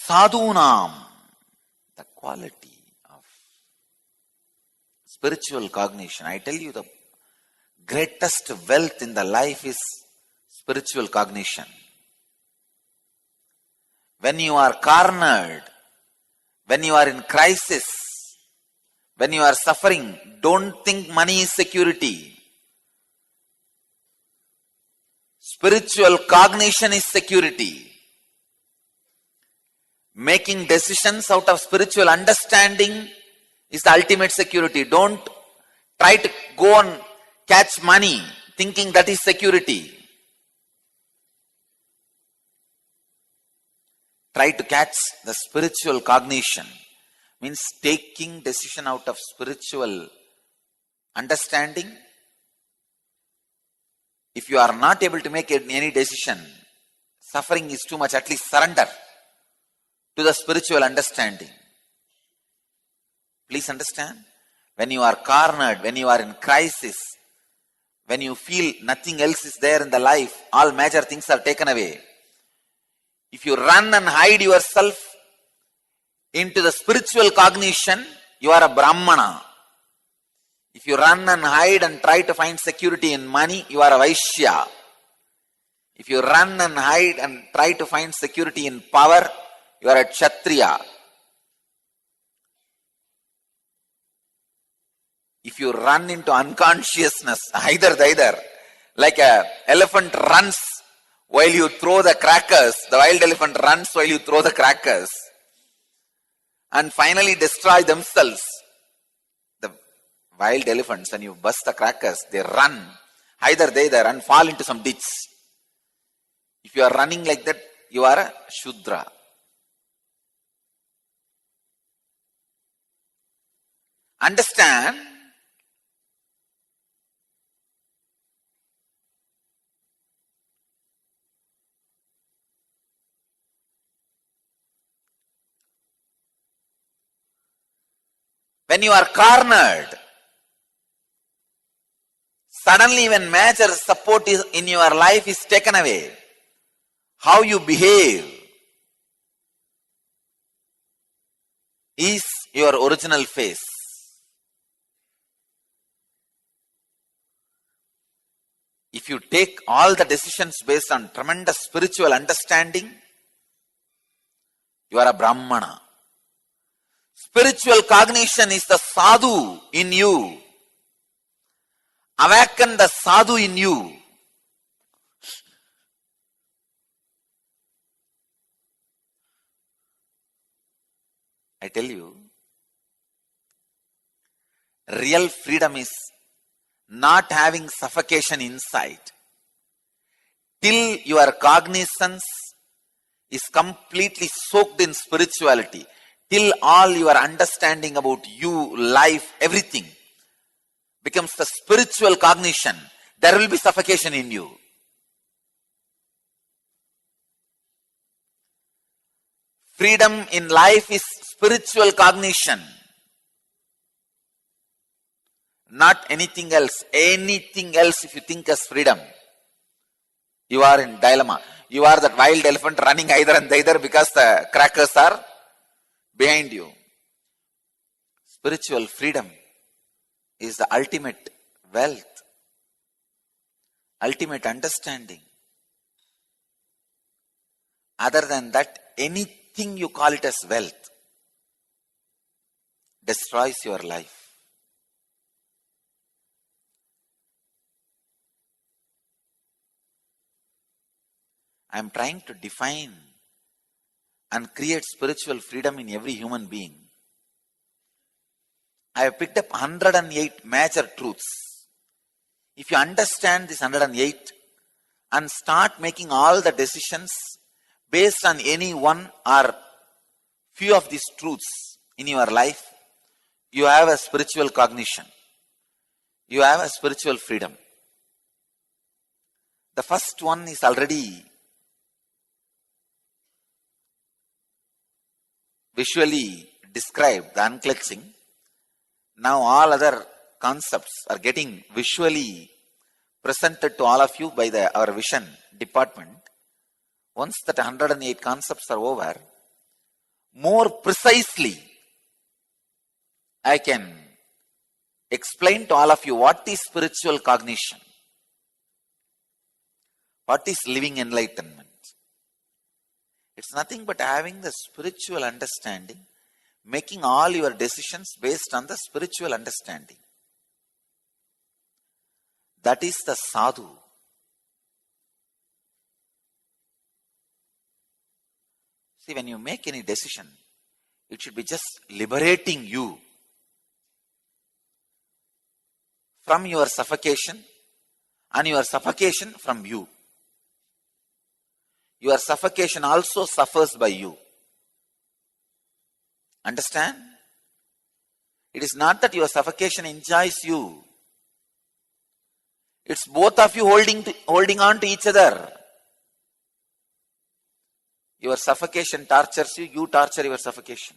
Sadhunam, the quality of spiritual cognition. I tell you, the greatest wealth in the life is spiritual cognition. When you are cornered, when you are in crisis, when you are suffering, don't think money is security. Spiritual cognition is security. Making decisions out of spiritual understanding is the ultimate security. Don't try to go and catch money thinking that is security. Try to catch the spiritual cognition. Means taking decision out of spiritual understanding. If you are not able to make any decision, suffering is too much, at least surrender to the spiritual understanding. Please understand, when you are cornered, when you are in crisis, when you feel nothing else is there in the life, all major things are taken away. If you run and hide yourself into the spiritual cognition, you are a Brahmana. If you run and hide and try to find security in money, you are a Vaishya. If you run and hide and try to find security in power, you are a Kshatriya. If you run into unconsciousness, either, like an elephant runs while you throw the crackers, the wild elephant runs while you throw the crackers, and finally destroy themselves. The wild elephants, when you bust the crackers, they run, either and fall into some ditch. If you are running like that, you are a Shudra. Understand, when you are cornered, suddenly when major support is in your life is taken away, how you behave is your original face. If you take all the decisions based on tremendous spiritual understanding, you are a Brahmana. Spiritual cognition is the sadhu in you. Awaken the sadhu in you. I tell you, real freedom is not having suffocation inside. Till your cognizance is completely soaked in spirituality, till all your understanding about you, life, everything becomes the spiritual cognition, there will be suffocation in you. Freedom in life is spiritual cognition, not anything else. Anything else, if you think as freedom, you are in dilemma. You are that wild elephant running either because the crackers are behind you. Spiritual freedom is the ultimate wealth, ultimate understanding. Other than that, anything you call it as wealth destroys your life. I am trying to define and create spiritual freedom in every human being. I have picked up 108 major truths. If you understand this 108 and start making all the decisions based on any one or few of these truths in your life, you have a spiritual cognition. You have a spiritual freedom. The first one is already visually described, the unclutching. Now all other concepts are getting visually presented to all of you by our vision department. Once that 108 concepts are over, more precisely, I can explain to all of you what is spiritual cognition. What is living enlightenment? It's nothing but having the spiritual understanding, making all your decisions based on the spiritual understanding. That is the sadhu. See, when you make any decision, it should be just liberating you from your suffocation and your suffocation from you. Your suffocation also suffers by you. Understand? It is not that your suffocation enjoys you. It's both of you holding on to each other. Your suffocation tortures you, you torture your suffocation.